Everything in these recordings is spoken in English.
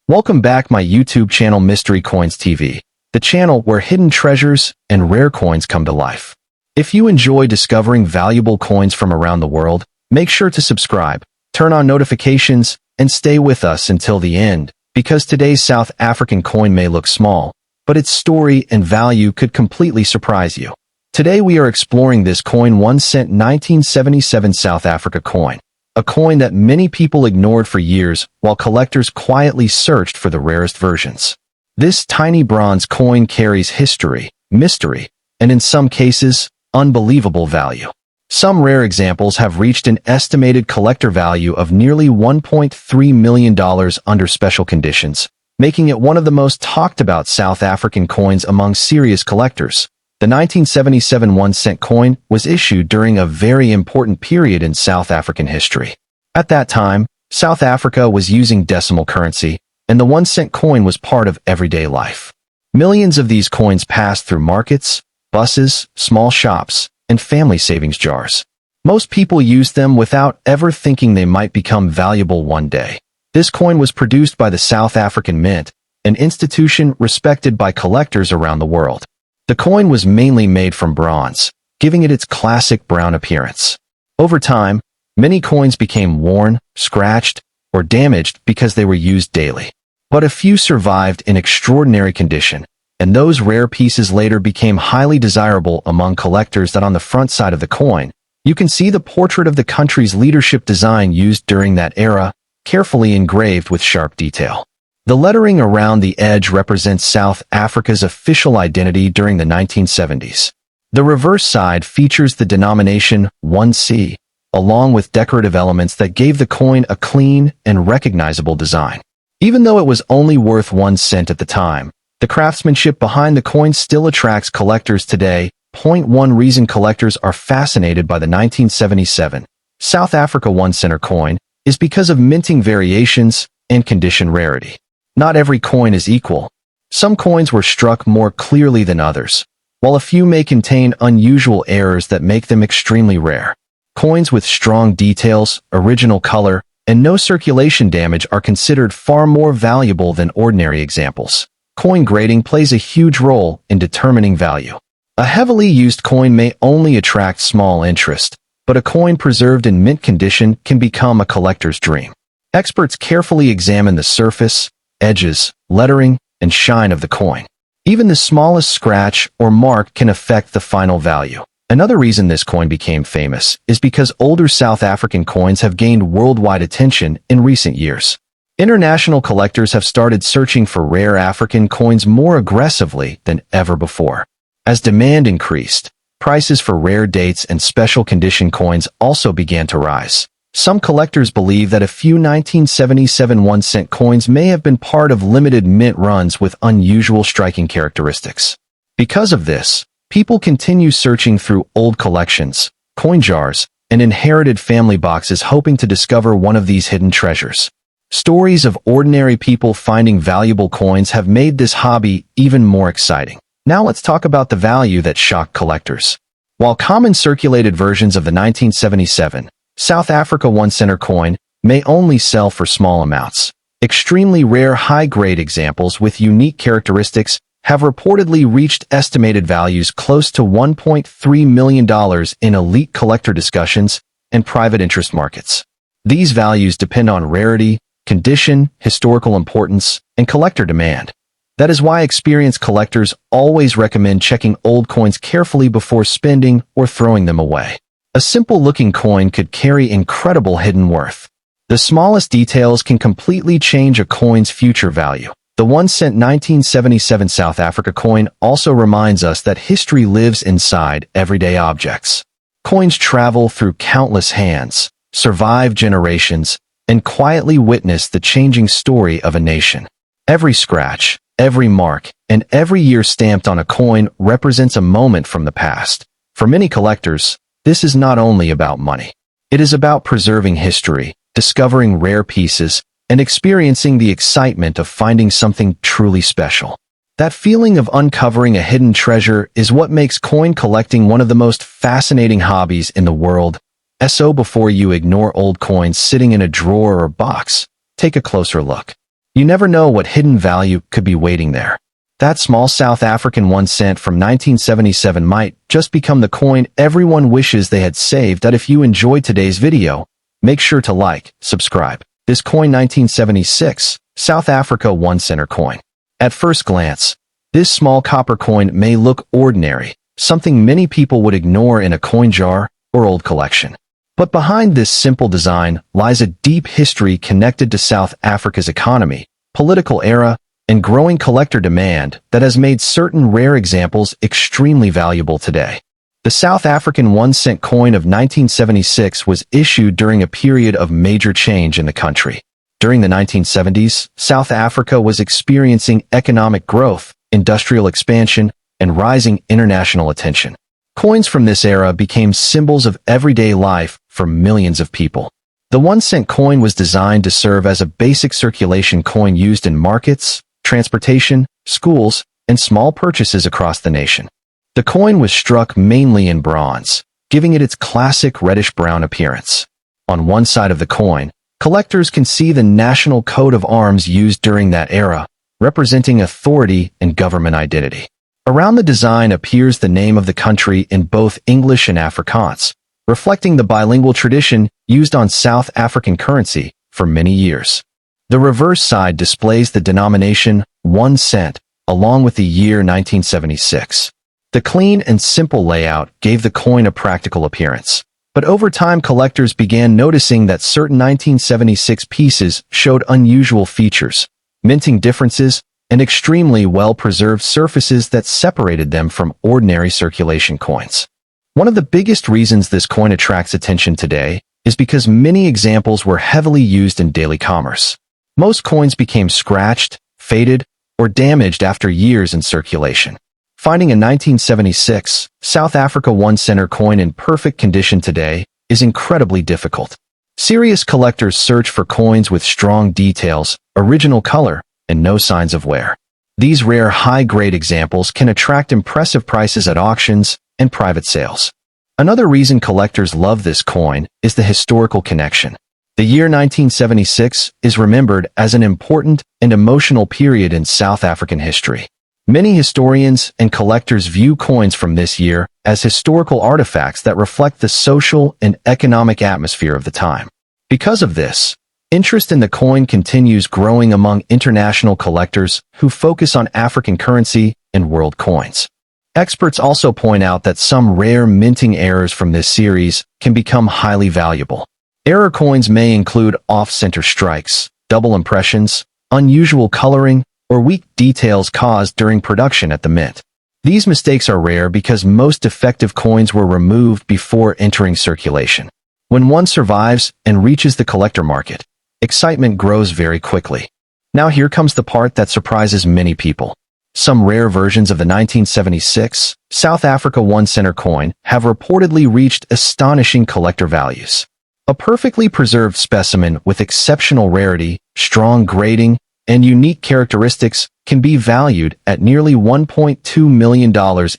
Welcome back my YouTube channel Mystery Coins TV, the channel where hidden treasures and rare coins come to life. If you enjoy discovering valuable coins from around the world, make sure to subscribe, turn on notifications, and stay with us until the end, because today's South African coin may look small, but its story and value could completely surprise you. Today we are exploring this coin 1 cent 1977 South Africa coin. A coin that many people ignored for years while collectors quietly searched for the rarest versions. This tiny bronze coin carries history, mystery, and in some cases, unbelievable value. Some rare examples have reached an estimated collector value of nearly $1.3 million under special conditions, making it one of the most talked about South African coins among serious collectors. The 1977 1-cent coin was issued during a very important period in South African history. At that time, South Africa was using decimal currency, and the 1-cent coin was part of everyday life. Millions of these coins passed through markets, buses, small shops, and family savings jars. Most people used them without ever thinking they might become valuable one day. This coin was produced by the South African Mint, an institution respected by collectors around the world. The coin was mainly made from bronze, giving it its classic brown appearance. Over time, many coins became worn, scratched, or damaged because they were used daily. But a few survived in extraordinary condition, and those rare pieces later became highly desirable among collectors. That on the front side of the coin, you can see the portrait of the country's leadership design used during that era, carefully engraved with sharp detail. The lettering around the edge represents South Africa's official identity during the 1970s. The reverse side features the denomination 1C, along with decorative elements that gave the coin a clean and recognizable design. Even though it was only worth 1 cent at the time, the craftsmanship behind the coin still attracts collectors today. One reason collectors are fascinated by the 1977 South Africa 1-center coin is because of minting variations and condition rarity. Not every coin is equal. Some coins were struck more clearly than others, while a few may contain unusual errors that make them extremely rare. Coins with strong details, original color, and no circulation damage are considered far more valuable than ordinary examples. Coin grading plays a huge role in determining value. A heavily used coin may only attract small interest, but a coin preserved in mint condition can become a collector's dream. Experts carefully examine the surface, edges, lettering, and shine of the coin. Even the smallest scratch or mark can affect the final value. Another reason this coin became famous is because older South African coins have gained worldwide attention in recent years. International collectors have started searching for rare African coins more aggressively than ever before. As demand increased, prices for rare dates and special condition coins also began to rise. Some collectors believe that a few 1977 1-cent coins may have been part of limited mint runs with unusual striking characteristics. Because of this, people continue searching through old collections, coin jars, and inherited family boxes hoping to discover one of these hidden treasures. Stories of ordinary people finding valuable coins have made this hobby even more exciting. Now let's talk about the value that shocked collectors. While common circulated versions of the 1977 South Africa 1-center coin may only sell for small amounts, extremely rare high-grade examples with unique characteristics have reportedly reached estimated values close to $1.3 million in elite collector discussions and private interest markets. These values depend on rarity, condition, historical importance, and collector demand. That is why experienced collectors always recommend checking old coins carefully before spending or throwing them away. A simple-looking coin could carry incredible hidden worth. The smallest details can completely change a coin's future value. The 1 cent 1977 South Africa coin also reminds us that history lives inside everyday objects. Coins travel through countless hands, survive generations, and quietly witness the changing story of a nation. Every scratch, every mark, and every year stamped on a coin represents a moment from the past. For many collectors, this is not only about money. It is about preserving history, discovering rare pieces, and experiencing the excitement of finding something truly special. That feeling of uncovering a hidden treasure is what makes coin collecting one of the most fascinating hobbies in the world. So before you ignore old coins sitting in a drawer or box, take a closer look. You never know what hidden value could be waiting there. That small South African 1 cent from 1977 might just become the coin everyone wishes they had saved. If you enjoyed today's video, make sure to like, subscribe. This coin 1976, South Africa 1 center coin. At first glance, this small copper coin may look ordinary, something many people would ignore in a coin jar or old collection. But behind this simple design lies a deep history connected to South Africa's economy, political era, and growing collector demand that has made certain rare examples extremely valuable today. The South African 1 cent coin of 1976 was issued during a period of major change in the country. During the 1970s, South Africa was experiencing economic growth, industrial expansion, and rising international attention. Coins from this era became symbols of everyday life for millions of people. The 1 cent coin was designed to serve as a basic circulation coin used in markets, transportation, schools, and small purchases across the nation. The coin was struck mainly in bronze, giving it its classic reddish-brown appearance. On one side of the coin, collectors can see the national coat of arms used during that era, representing authority and government identity. Around the design appears the name of the country in both English and Afrikaans, reflecting the bilingual tradition used on South African currency for many years. The reverse side displays the denomination 1 cent, along with the year 1976. The clean and simple layout gave the coin a practical appearance. But over time, collectors began noticing that certain 1976 pieces showed unusual features, minting differences, and extremely well-preserved surfaces that separated them from ordinary circulation coins. One of the biggest reasons this coin attracts attention today is because many examples were heavily used in daily commerce. Most coins became scratched, faded, or damaged after years in circulation. Finding a 1976 South Africa 1 center coin in perfect condition today is incredibly difficult. Serious collectors search for coins with strong details, original color, and no signs of wear. These rare high-grade examples can attract impressive prices at auctions and private sales. Another reason collectors love this coin is the historical connection. The year 1976 is remembered as an important and emotional period in South African history. Many historians and collectors view coins from this year as historical artifacts that reflect the social and economic atmosphere of the time. Because of this, interest in the coin continues growing among international collectors who focus on African currency and world coins. Experts also point out that some rare minting errors from this series can become highly valuable. Error coins may include off-center strikes, double impressions, unusual coloring, or weak details caused during production at the mint. These mistakes are rare because most defective coins were removed before entering circulation. When one survives and reaches the collector market, excitement grows very quickly. Now here comes the part that surprises many people. Some rare versions of the 1976 South Africa 1 center coin have reportedly reached astonishing collector values. A perfectly preserved specimen with exceptional rarity, strong grading, and unique characteristics can be valued at nearly $1.2 million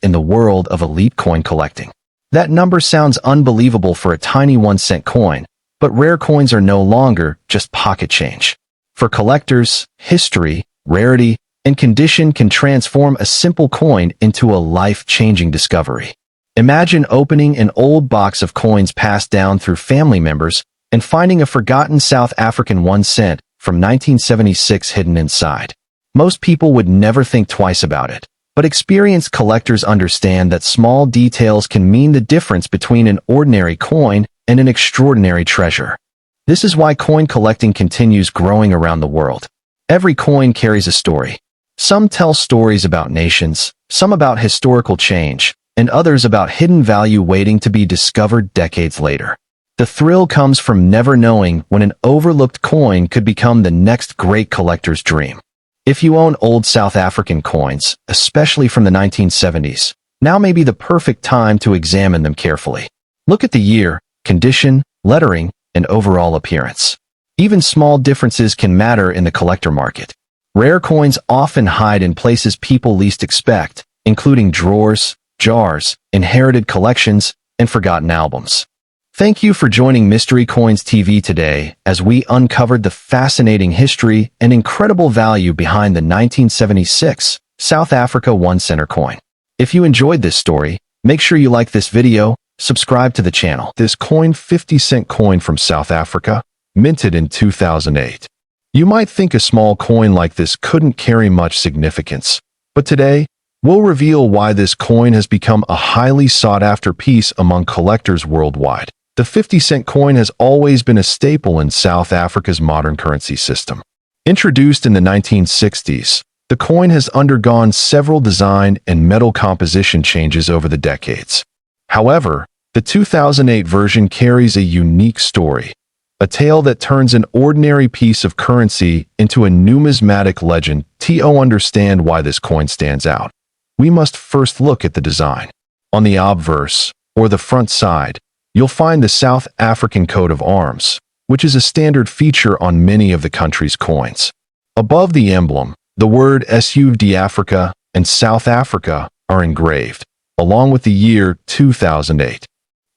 in the world of elite coin collecting. That number sounds unbelievable for a tiny 1 cent coin, but rare coins are no longer just pocket change. For collectors, history, rarity, and condition can transform a simple coin into a life-changing discovery. Imagine opening an old box of coins passed down through family members and finding a forgotten South African 1 cent from 1976 hidden inside. Most people would never think twice about it, but experienced collectors understand that small details can mean the difference between an ordinary coin and an extraordinary treasure. This is why coin collecting continues growing around the world. Every coin carries a story. Some tell stories about nations, some about historical change, and others about hidden value waiting to be discovered decades later. The thrill comes from never knowing when an overlooked coin could become the next great collector's dream. If you own old South African coins, especially from the 1970s, now may be the perfect time to examine them carefully. Look at the year, condition, lettering, and overall appearance. Even small differences can matter in the collector market. Rare coins often hide in places people least expect, including drawers, jars, inherited collections, and forgotten albums. Thank you for joining Mystery Coins TV today as we uncovered the fascinating history and incredible value behind the 1976 South Africa 1 center coin. If you enjoyed this story, make sure you like this video, subscribe to the channel. This coin 50-cent coin from South Africa, minted in 2008. You might think a small coin like this couldn't carry much significance, but today, we'll reveal why this coin has become a highly sought-after piece among collectors worldwide. The 50-cent coin has always been a staple in South Africa's modern currency system. Introduced in the 1960s, the coin has undergone several design and metal composition changes over the decades. However, the 2008 version carries a unique story, a tale that turns an ordinary piece of currency into a numismatic legend. To understand why this coin stands out, we must first look at the design. On the obverse, or the front side, you'll find the South African coat of arms, which is a standard feature on many of the country's coins. Above the emblem, the word South Africa and South Africa are engraved, along with the year 2008.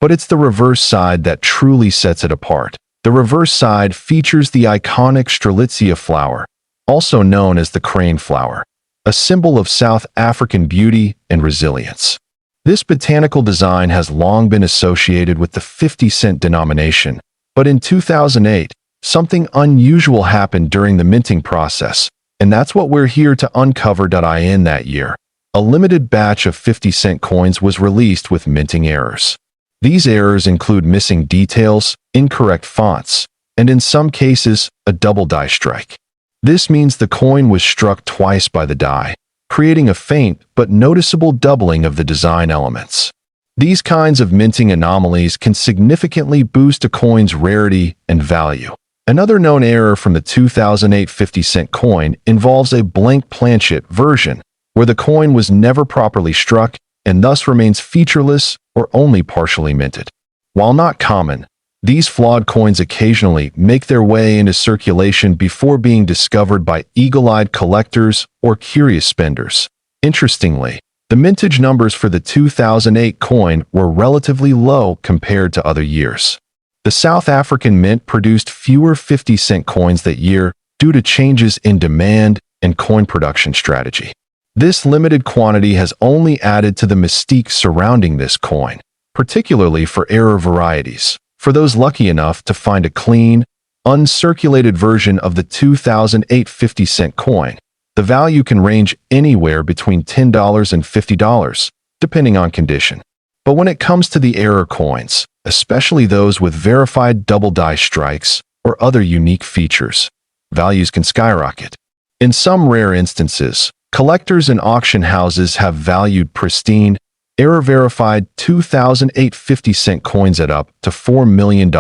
But it's the reverse side that truly sets it apart. The reverse side features the iconic Strelitzia flower, also known as the crane flower, a symbol of South African beauty and resilience. This botanical design has long been associated with the 50-cent denomination, but in 2008, something unusual happened during the minting process, and that's what we're here to uncover. In that year, a limited batch of 50-cent coins was released with minting errors. These errors include missing details, incorrect fonts, and in some cases, a double die strike. This means the coin was struck twice by the die, creating a faint but noticeable doubling of the design elements. These kinds of minting anomalies can significantly boost a coin's rarity and value. Another known error from the 2008 50-cent coin involves a blank planchet version, where the coin was never properly struck and thus remains featureless or only partially minted. While not common, these flawed coins occasionally make their way into circulation before being discovered by eagle-eyed collectors or curious spenders. Interestingly, the mintage numbers for the 2008 coin were relatively low compared to other years. The South African Mint produced fewer 50-cent coins that year due to changes in demand and coin production strategy. This limited quantity has only added to the mystique surrounding this coin, particularly for error varieties. For those lucky enough to find a clean, uncirculated version of the 2008 50-cent coin, the value can range anywhere between $10 and $50, depending on condition. But when it comes to the error coins, especially those with verified double die strikes or other unique features, values can skyrocket. In some rare instances, collectors and auction houses have valued pristine, error-verified 2008 50-cent coins at up to $4 million,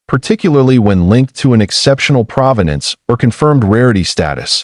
particularly when linked to an exceptional provenance or confirmed rarity status.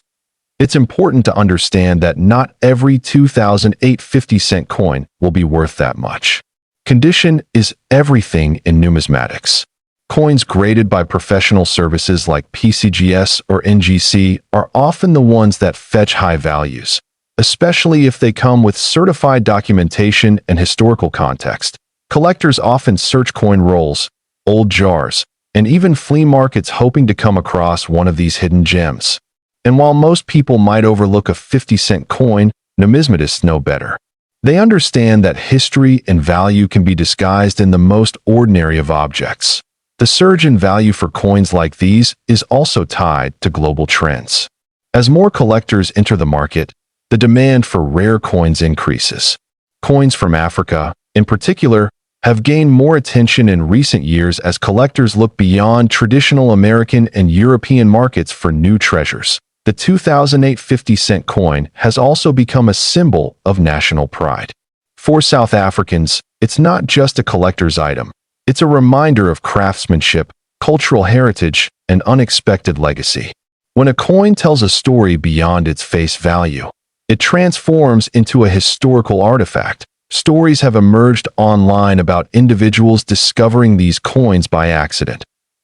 It's important to understand that not every 2008 50-cent coin will be worth that much. Condition is everything in numismatics. Coins graded by professional services like PCGS or NGC are often the ones that fetch high values, especially if they come with certified documentation and historical context. Collectors often search coin rolls, old jars, and even flea markets hoping to come across one of these hidden gems. And while most people might overlook a 50-cent coin, numismatists know better. They understand that history and value can be disguised in the most ordinary of objects. The surge in value for coins like these is also tied to global trends. As more collectors enter the market, the demand for rare coins increases. Coins from Africa, in particular, have gained more attention in recent years as collectors look beyond traditional American and European markets for new treasures. The 2008 50-cent coin has also become a symbol of national pride. For South Africans, it's not just a collector's item. It's a reminder of craftsmanship, cultural heritage, and unexpected legacy. When a coin tells a story beyond its face value, it transforms into a historical artifact. Stories have emerged online about individuals discovering these coins by accident.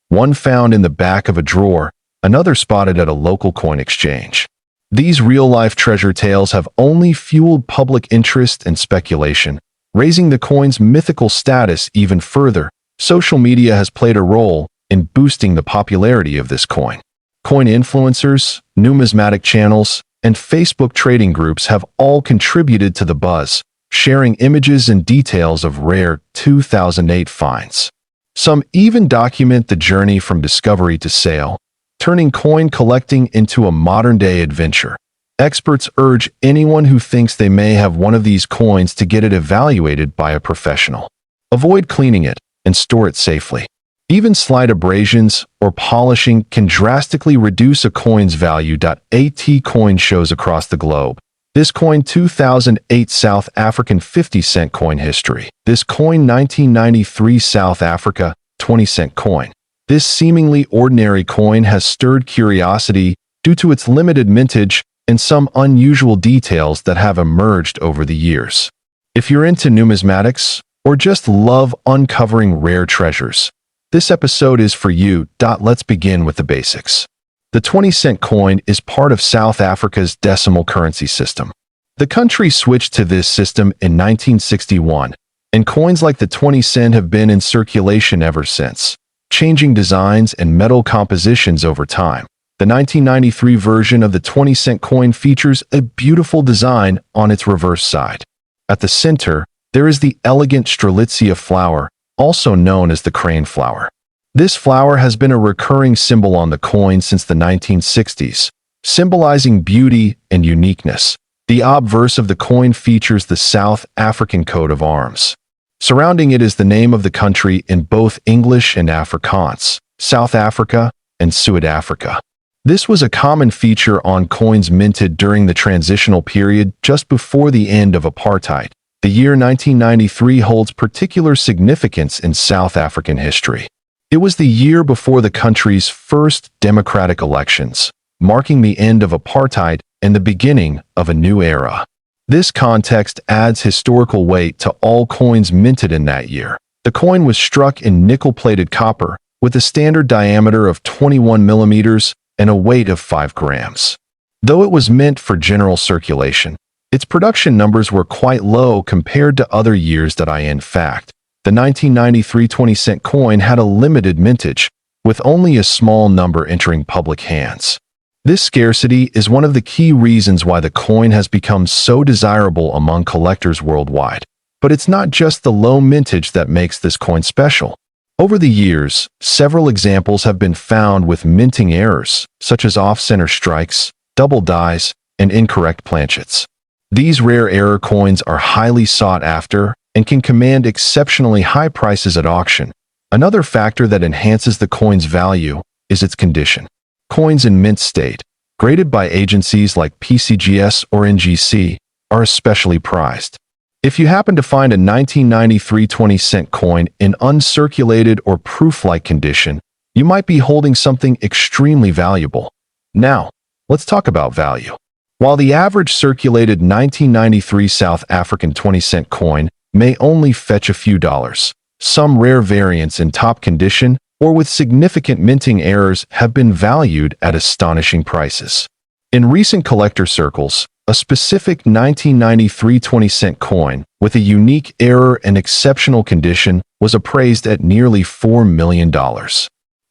One found in the back of a drawer, another spotted at a local coin exchange. These real-life treasure tales have only fueled public interest and speculation, raising the coin's mythical status even further. Social media has played a role in boosting the popularity of this coin. Coin influencers, numismatic channels, and Facebook trading groups have all contributed to the buzz, sharing images and details of rare 2008 finds. Some even document the journey from discovery to sale, turning coin collecting into a modern-day adventure. Experts urge anyone who thinks they may have one of these coins to get it evaluated by a professional. Avoid cleaning it and store it safely. Even slight abrasions or polishing can drastically reduce a coin's value. ATCoin shows across the globe. This coin 2008 South African 50-cent coin history. This coin 1993 South Africa 20-cent coin. This seemingly ordinary coin has stirred curiosity due to its limited mintage and some unusual details that have emerged over the years. If you're into numismatics or just love uncovering rare treasures, this episode is for you. Let's begin with the basics. The 20-cent coin is part of South Africa's decimal currency system. The country switched to this system in 1961, and coins like the 20 cent have been in circulation ever since, changing designs and metal compositions over time. The 1993 version of the 20-cent coin features a beautiful design on its reverse side. At the center, there is the elegant Strelitzia flower, also known as the crane flower. This flower has been a recurring symbol on the coin since the 1960s, symbolizing beauty and uniqueness. The obverse of the coin features the South African coat of arms. Surrounding it is the name of the country in both English and Afrikaans, South Africa and Suid-Afrika. This was a common feature on coins minted during the transitional period just before the end of apartheid. The year 1993 holds particular significance in South African history. It was the year before the country's first democratic elections, marking the end of apartheid and the beginning of a new era. This context adds historical weight to all coins minted in that year. The coin was struck in nickel-plated copper with a standard diameter of 21 millimeters and a weight of 5 grams. Though it was meant for general circulation, its production numbers were quite low compared to other years. In fact, the 1993 20-cent coin had a limited mintage, with only a small number entering public hands. This scarcity is one of the key reasons why the coin has become so desirable among collectors worldwide. But it's not just the low mintage that makes this coin special. Over the years, several examples have been found with minting errors, such as off-center strikes, double dies, and incorrect planchets. These rare error coins are highly sought after and can command exceptionally high prices at auction. Another factor that enhances the coin's value is its condition. Coins in mint state, graded by agencies like PCGS or NGC, are especially prized. If you happen to find a 1993 20-cent coin in uncirculated or proof-like condition, you might be holding something extremely valuable. Now, let's talk about value. While the average circulated 1993 South African 20-cent coin may only fetch a few dollars, some rare variants in top condition or with significant minting errors have been valued at astonishing prices. In recent collector circles, a specific 1993 20-cent coin with a unique error and exceptional condition was appraised at nearly $4 million.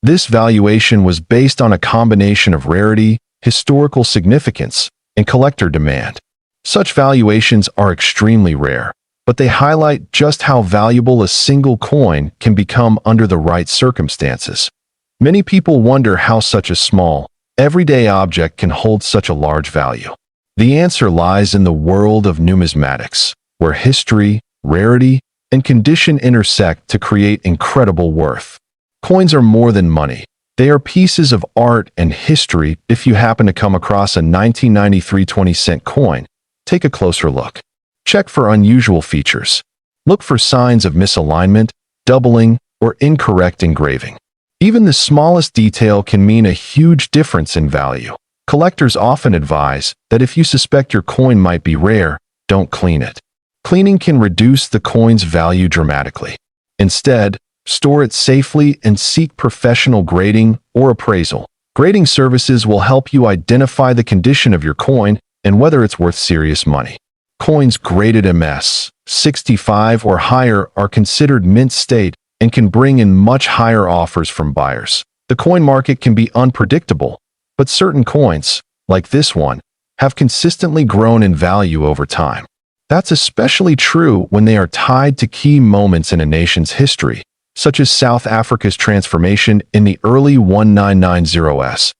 This valuation was based on a combination of rarity, historical significance, and collector demand. Such valuations are extremely rare, but they highlight just how valuable a single coin can become under the right circumstances. Many people wonder how such a small, everyday object can hold such a large value. The answer lies in the world of numismatics, where history, rarity, and condition intersect to create incredible worth. Coins are more than money. They are pieces of art and history. If you happen to come across a 1993 20-cent coin, take a closer look. Check for unusual features. Look for signs of misalignment, doubling, or incorrect engraving. Even the smallest detail can mean a huge difference in value. Collectors often advise that if you suspect your coin might be rare, don't clean it. Cleaning can reduce the coin's value dramatically. Instead, store it safely and seek professional grading or appraisal. Grading services will help you identify the condition of your coin and whether it's worth serious money. Coins graded MS 65 or higher are considered mint state, and can bring in much higher offers from buyers. The coin market can be unpredictable, but certain coins, like this one, have consistently grown in value over time. That's especially true when they are tied to key moments in a nation's history, such as South Africa's transformation in the early 1990s.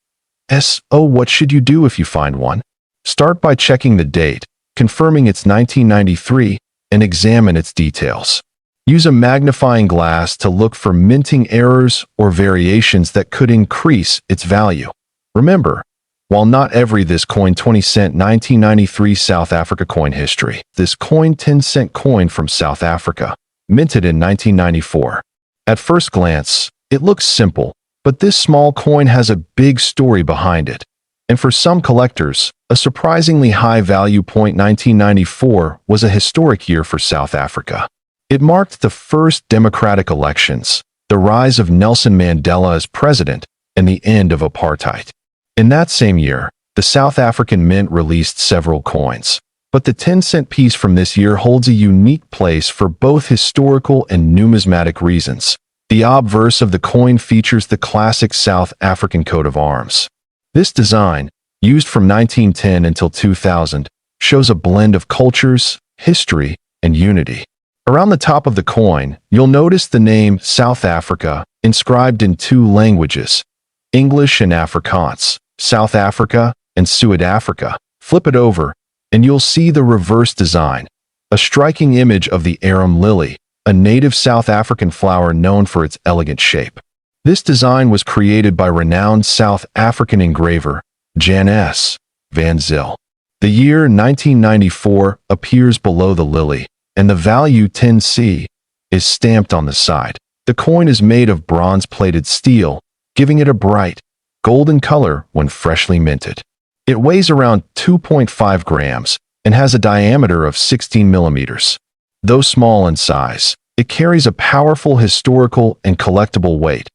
So what should you do if you find one? Start by checking the date, confirming it's 1993, and examine its details. Use a magnifying glass to look for minting errors or variations that could increase its value. Remember, while not every this coin 20-cent 1993 South Africa coin history, this coin 10-cent coin from South Africa, minted in 1994. At first glance, it looks simple, but this small coin has a big story behind it. And for some collectors, a surprisingly high value point. 1994 was a historic year for South Africa. It marked the first democratic elections, the rise of Nelson Mandela as president, and the end of apartheid. In that same year, the South African Mint released several coins. But the 10-cent piece from this year holds a unique place for both historical and numismatic reasons. The obverse of the coin features the classic South African coat of arms. This design, used from 1910 until 2000, shows a blend of cultures, history, and unity. Around the top of the coin, you'll notice the name South Africa inscribed in two languages, English and Afrikaans, South Africa and Suid-Afrika. Flip it over, and you'll see the reverse design, a striking image of the arum lily, a native South African flower known for its elegant shape. This design was created by renowned South African engraver Jan S. van Zyl. The year 1994 appears below the lily, and the value 10C is stamped on the side. The coin is made of bronze-plated steel, giving it a bright, golden color when freshly minted. It weighs around 2.5 grams and has a diameter of 16 millimeters. Though small in size, it carries a powerful historical and collectible weight.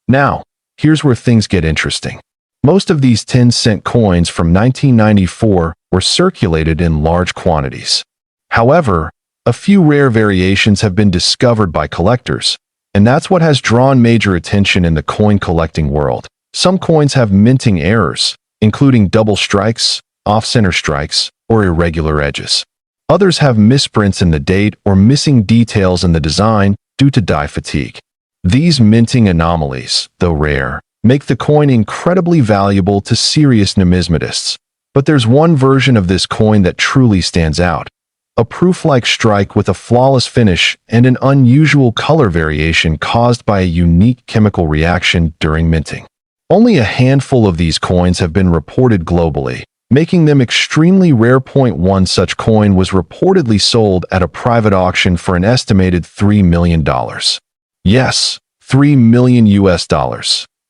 Now, here's where things get interesting. Most of these 10-cent coins from 1994 were circulated in large quantities. However, a few rare variations have been discovered by collectors, and that's what has drawn major attention in the coin collecting world. Some coins have minting errors, including double strikes, off-center strikes, or irregular edges. Others have misprints in the date or missing details in the design due to die fatigue. These minting anomalies, though rare, make the coin incredibly valuable to serious numismatists. But there's one version of this coin that truly stands out. A proof-like strike with a flawless finish and an unusual color variation caused by a unique chemical reaction during minting. Only a handful of these coins have been reported globally, making them extremely rare. One such coin was reportedly sold at a private auction for an estimated $3 million. Yes, $3 million US.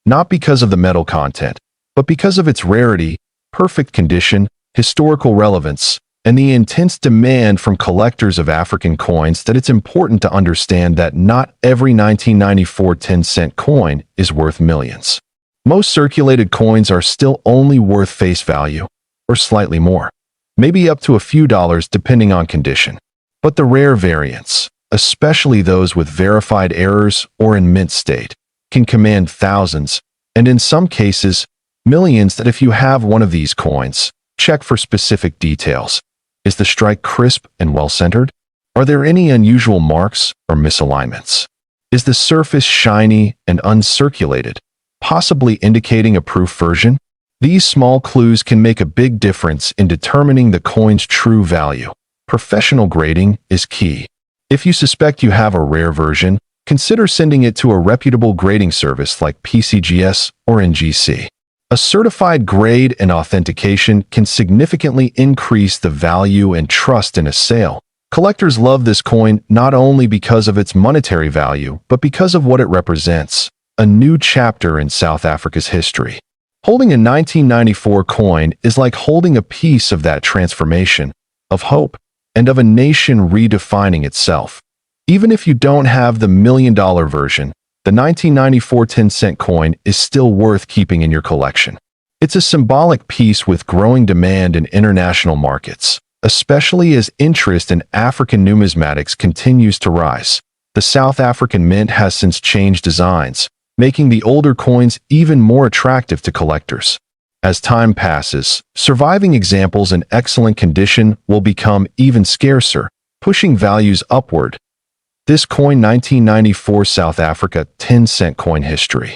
Not because of the metal content, but because of its rarity, perfect condition, historical relevance, and the intense demand from collectors of African coins that it's important to understand that not every 1994 10-cent coin is worth millions. Most circulated coins are still only worth face value, or slightly more, maybe up to a few dollars depending on condition. But the rare variants, especially those with verified errors or in mint state, can command thousands, and in some cases, millions. That if you have one of these coins, check for specific details. Is the strike crisp and well-centered? Are there any unusual marks or misalignments? Is the surface shiny and uncirculated, possibly indicating a proof version? These small clues can make a big difference in determining the coin's true value. Professional grading is key. If you suspect you have a rare version, consider sending it to a reputable grading service like PCGS or NGC. A certified grade and authentication can significantly increase the value and trust in a sale. Collectors love this coin not only because of its monetary value, but because of what it represents, a new chapter in South Africa's history. Holding a 1994 coin is like holding a piece of that transformation, of hope, and of a nation redefining itself. Even if you don't have the $1 million version, the 1994 10-cent coin is still worth keeping in your collection. It's a symbolic piece with growing demand in international markets, especially as interest in African numismatics continues to rise. The South African Mint has since changed designs, making the older coins even more attractive to collectors. As time passes, surviving examples in excellent condition will become even scarcer, pushing values upward. This coin 1994 South Africa 10-cent coin history.